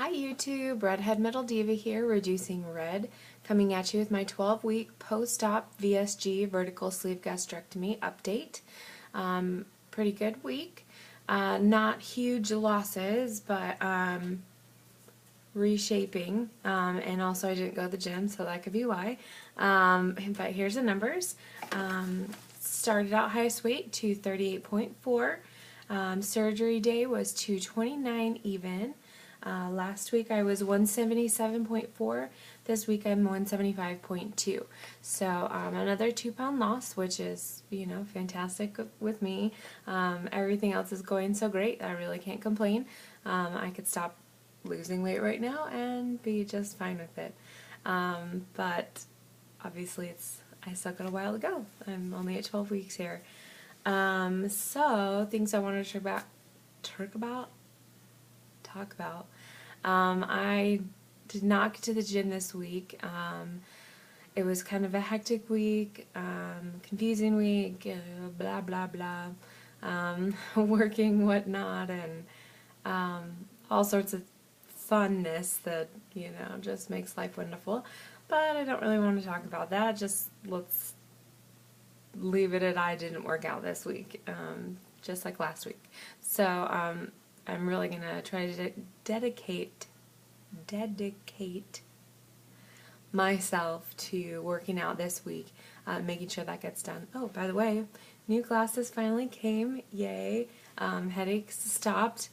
Hi YouTube, Redhead Metal Diva here, reducing red, coming at you with my 12-week post-op VSG vertical sleeve gastrectomy update. Pretty good week. Not huge losses, but reshaping, and also I didn't go to the gym, so that could be why. But here's the numbers. Started out highest weight, 238.4. Surgery day was 229 even. Last week I was 177.4. This week I'm 175.2. So another 2-pound loss, which is, fantastic with me. Everything else is going so great. I really can't complain. I could stop losing weight right now and be just fine with it. But obviously I still got a while to go. I'm only at 12 weeks here. So things I wanted to talk about. I did not get to the gym this week. It was kind of a hectic week, confusing week, blah blah blah, working whatnot, and all sorts of funness that just makes life wonderful. But I don't really want to talk about that. Just let's leave it at I didn't work out this week, just like last week. So I'm really going to try to dedicate myself to working out this week, making sure that gets done. Oh, by the way, new glasses finally came. Yay. Headaches stopped.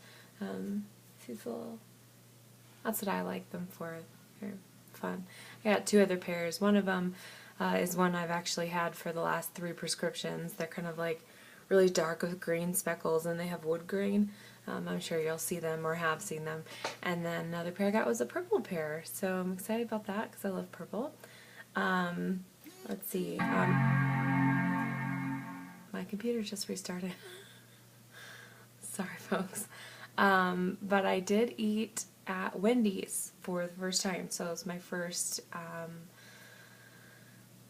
That's what I like them for. They're fun. I got 2 other pairs. One of them is one I've actually had for the last 3 prescriptions. They're kind of like really dark with green speckles, and they have wood grain. I'm sure you'll see them or have seen them. And then another pair I got was a purple pair, so I'm excited about that because I love purple. Let's see. My computer just restarted. Sorry, folks. But I did eat at Wendy's for the first time, so it was my first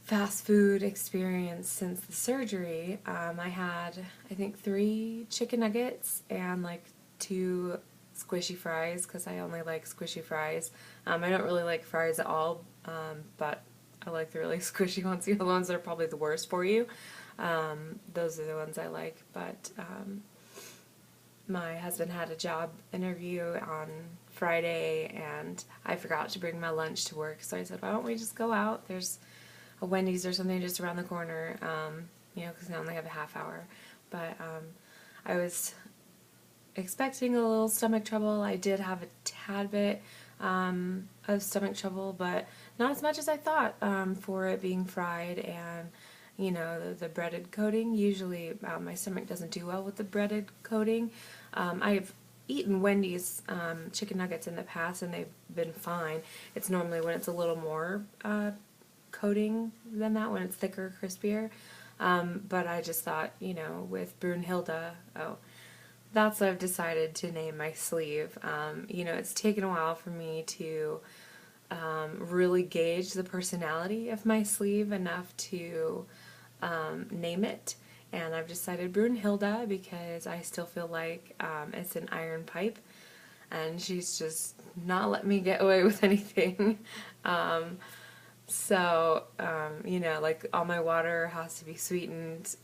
fast food experience since the surgery. I had, I think, 3 chicken nuggets and like 2 squishy fries, because I only like squishy fries. I don't really like fries at all, but I like the really squishy ones. The other ones that are probably the worst for you. Those are the ones I like, but my husband had a job interview on Friday, and I forgot to bring my lunch to work, so I said, why don't we just go out? There's a Wendy's or something just around the corner, because I only have a half hour. But I was expecting a little stomach trouble. I did have a tad bit of stomach trouble, but not as much as I thought, for it being fried and the breaded coating. Usually my stomach doesn't do well with the breaded coating. I've eaten Wendy's chicken nuggets in the past and they've been fine. It's normally when it's a little more coating than that, when it's thicker, crispier. But I just thought, with Brunhilde, that's what I've decided to name my sleeve. It's taken a while for me to really gauge the personality of my sleeve enough to name it. And I've decided Brunhilde because I still feel like it's an iron pipe, and she's just not let me get away with anything. So, like all my water has to be sweetened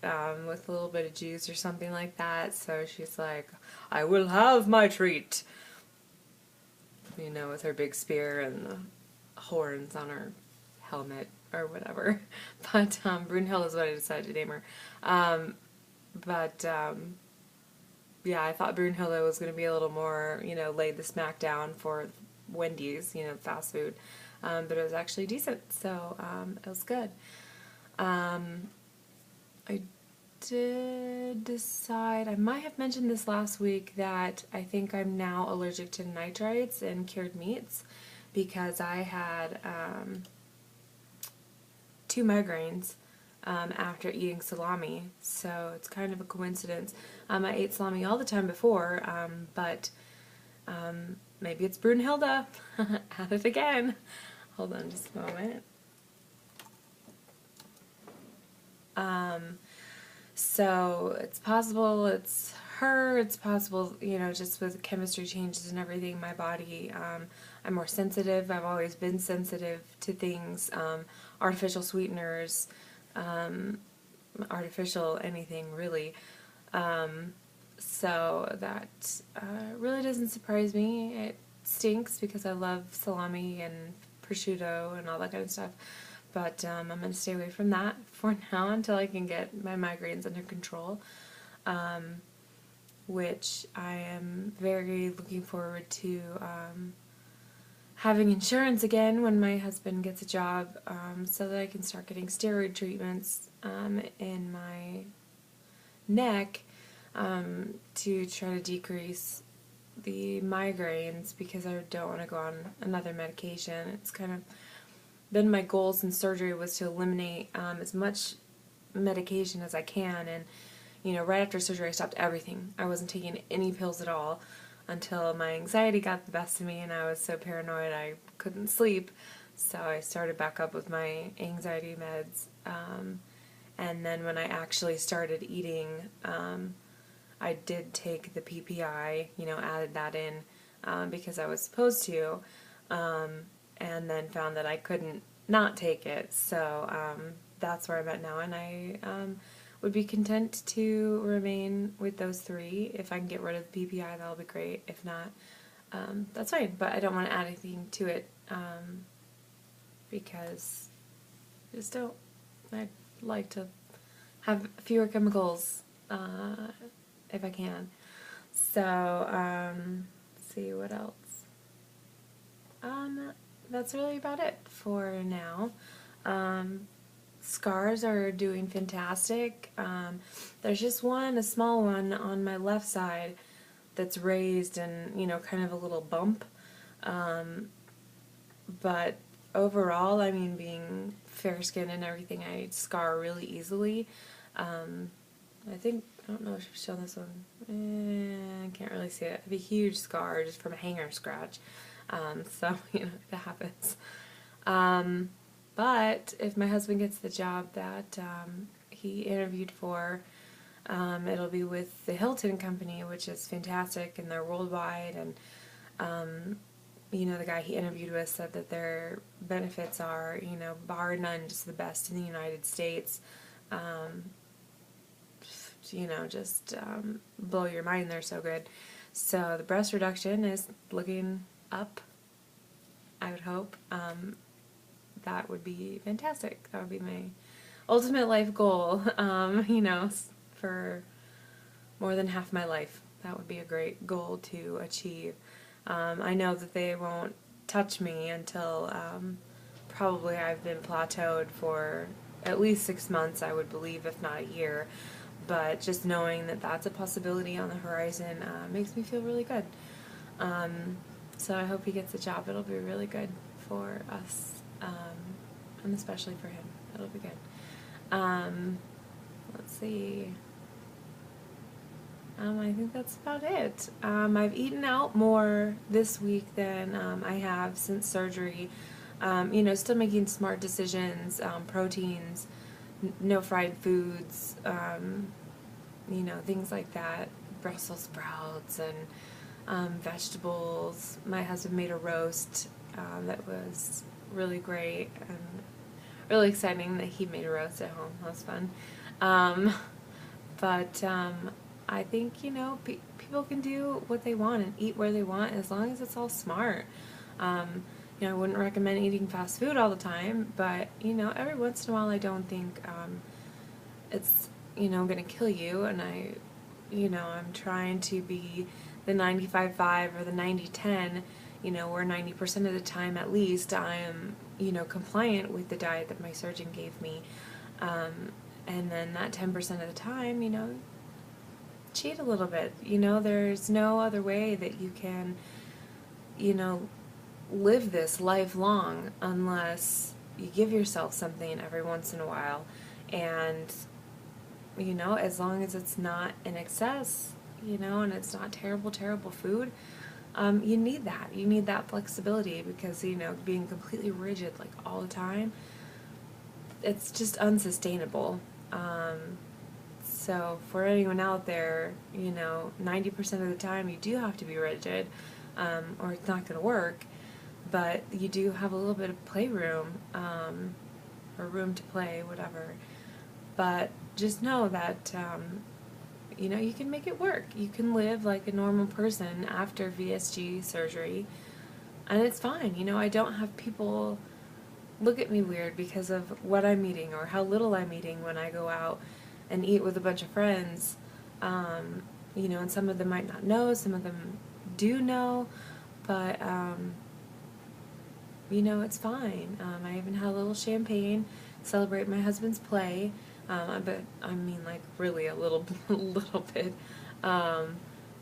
with a little bit of juice or something like that. So she's like, I will have my treat. With her big spear and the horns on her helmet or whatever. But Brunhilde is what I decided to name her. Yeah, I thought Brunhilde was going to be a little more, laid the smack down for Wendy's, fast food. But it was actually decent, so it was good. I did decide, I might have mentioned this last week, that I think I'm now allergic to nitrites and cured meats, because I had 2 migraines after eating salami, so it's kind of a coincidence. I ate salami all the time before, but maybe it's Brunhilde. At it again. Hold on just a moment. So it's possible it's her, it's possible, just with chemistry changes and everything, my body, I'm more sensitive. I've always been sensitive to things, artificial sweeteners, artificial anything really. So that really doesn't surprise me. It stinks because I love salami and prosciutto and all that kind of stuff. But I'm going to stay away from that for now until I can get my migraines under control, which I am very looking forward to having insurance again when my husband gets a job, so that I can start getting steroid treatments in my neck to try to decrease the migraines, because I don't want to go on another medication. It's kind of been my goals in surgery was to eliminate as much medication as I can, and right after surgery I stopped everything. I wasn't taking any pills at all until my anxiety got the best of me and I was so paranoid I couldn't sleep, so I started back up with my anxiety meds, and then when I actually started eating, I did take the PPI, added that in because I was supposed to, and then found that I couldn't not take it. So that's where I'm at now, and I would be content to remain with those three. If I can get rid of the PPI, that'll be great. If not, that's fine. But I don't want to add anything to it because I just don't. I'd like to have fewer chemicals if I can. So, let's see what else. That's really about it for now. Scars are doing fantastic. There's just a small one on my left side that's raised and, kind of a little bump. But overall, I mean, being fair-skinned and everything, I scar really easily. I don't know if I've shown this one. I can't really see it. I have a huge scar just from a hanger scratch. So, that happens. But if my husband gets the job that he interviewed for, it'll be with the Hilton Company, which is fantastic, and they're worldwide, and the guy he interviewed with said that their benefits are, bar none, just the best in the United States. Just blow your mind, they're so good. So the breast reduction is looking up, I would hope. That would be fantastic. That would be my ultimate life goal, for more than half my life. That would be a great goal to achieve. I know that they won't touch me until probably I've been plateaued for at least 6 months, I would believe, if not a year. But just knowing that that's a possibility on the horizon makes me feel really good. So I hope he gets a job. It'll be really good for us, and especially for him. It'll be good. Let's see. I think that's about it. I've eaten out more this week than I have since surgery. Still making smart decisions, proteins, no fried foods, things like that, Brussels sprouts and vegetables. My husband made a roast that was really great and really exciting that he made a roast at home. That was fun. But I think, people can do what they want and eat where they want as long as it's all smart. I wouldn't recommend eating fast food all the time, but, every once in a while I don't think it's, going to kill you, and I'm trying to be the 95-5 or the 90-10, where 90% of the time at least I am, compliant with the diet that my surgeon gave me, and then that 10% of the time, cheat a little bit. There's no other way that you can, live this lifelong unless you give yourself something every once in a while, and as long as it's not in excess, and it's not terrible food, you need that flexibility, because being completely rigid like all the time, it's just unsustainable. So for anyone out there, 90% of the time you do have to be rigid, or it's not going to work, but you do have a little bit of playroom, or room to play, whatever. But just know that, you can make it work. You can live like a normal person after VSG surgery, and it's fine. I don't have people look at me weird because of what I'm eating or how little I'm eating when I go out and eat with a bunch of friends. And some of them might not know, some of them do know, but, it's fine. I even had a little champagne, celebrate my husband's play, but I mean, like, really a little, little bit,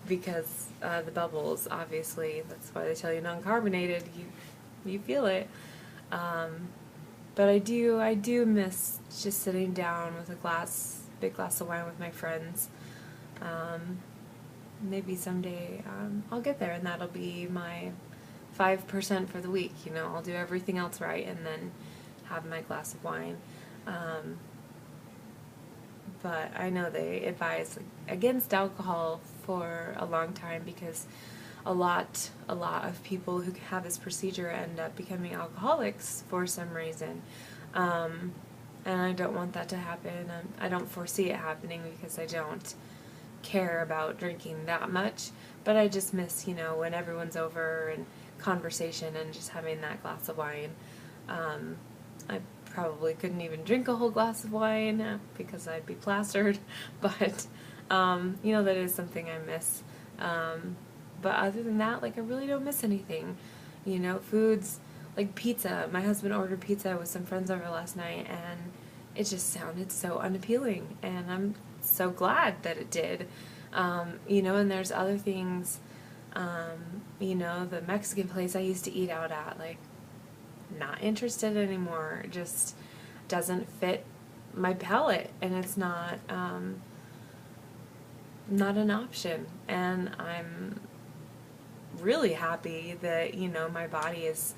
because the bubbles, obviously, that's why they tell you non-carbonated, you feel it. But I do miss just sitting down with a big glass of wine with my friends. Maybe someday I'll get there, and that'll be my 5% for the week. I'll do everything else right and then have my glass of wine. But I know they advise against alcohol for a long time because a lot of people who have this procedure end up becoming alcoholics for some reason. And I don't want that to happen. I don't foresee it happening because I don't care about drinking that much, but I just miss, when everyone's over and conversation and just having that glass of wine. I probably couldn't even drink a whole glass of wine because I'd be plastered, but, that is something I miss. But other than that, I really don't miss anything. Foods like pizza. My husband ordered pizza with some friends over last night, and it just sounded so unappealing, and I'm so glad that it did. And there's other things, the Mexican place I used to eat out at, not interested anymore. Just doesn't fit my palate, and it's not an option. And I'm really happy that, my body is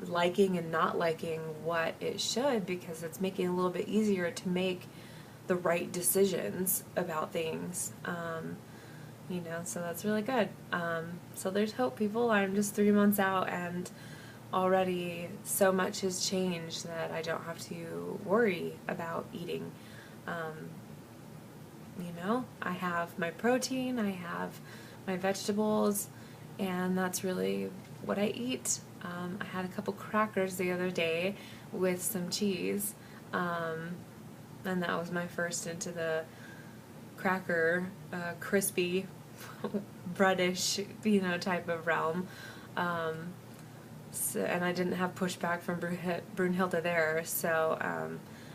liking and not liking what it should, because it's making it a little bit easier to make the right decisions about things. So that's really good. So there's hope, people. I'm just 3 months out, and already so much has changed that I don't have to worry about eating. I have my protein, I have my vegetables, and that's really what I eat. I had a couple crackers the other day with some cheese, and that was my first into the cracker, crispy, breadish, type of realm. And I didn't have pushback from Brunhilde there, so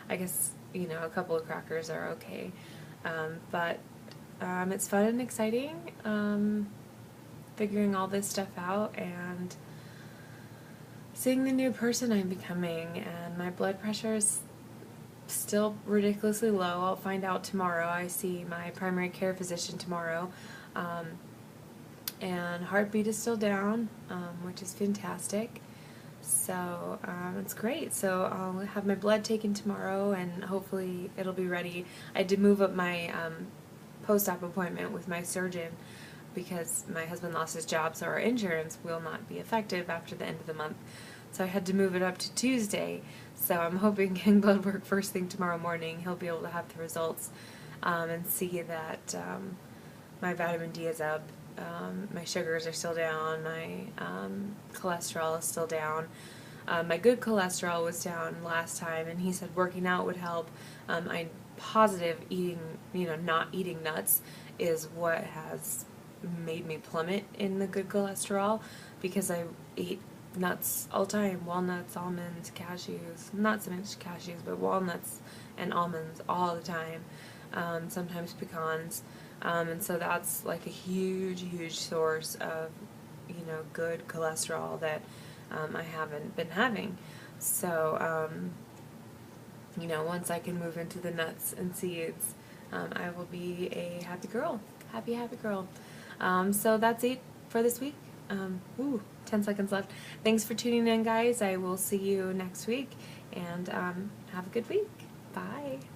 I guess, a couple of crackers are okay. But it's fun and exciting, figuring all this stuff out and seeing the new person I'm becoming. And my blood pressure is still ridiculously low. I'll find out tomorrow. I see my primary care physician tomorrow. And heartbeat is still down, which is fantastic. So it's great. So I'll have my blood taken tomorrow, and hopefully it'll be ready. I had to move up my post-op appointment with my surgeon because my husband lost his job, so our insurance will not be effective after the end of the month. So I had to move it up to Tuesday. So I'm hoping getting blood work first thing tomorrow morning, he'll be able to have the results and see that my vitamin D is up. My sugars are still down, my cholesterol is still down. My good cholesterol was down last time, and he said working out would help. I'm positive eating, not eating nuts is what has made me plummet in the good cholesterol, because I eat nuts all the time, walnuts, almonds, cashews, not so much cashews, but walnuts and almonds all the time, sometimes pecans. And so that's like a huge source of, good cholesterol that I haven't been having. So, once I can move into the nuts and seeds, I will be a happy girl. Happy girl. So that's it for this week. 10 seconds left. Thanks for tuning in, guys. I will see you next week, and have a good week. Bye.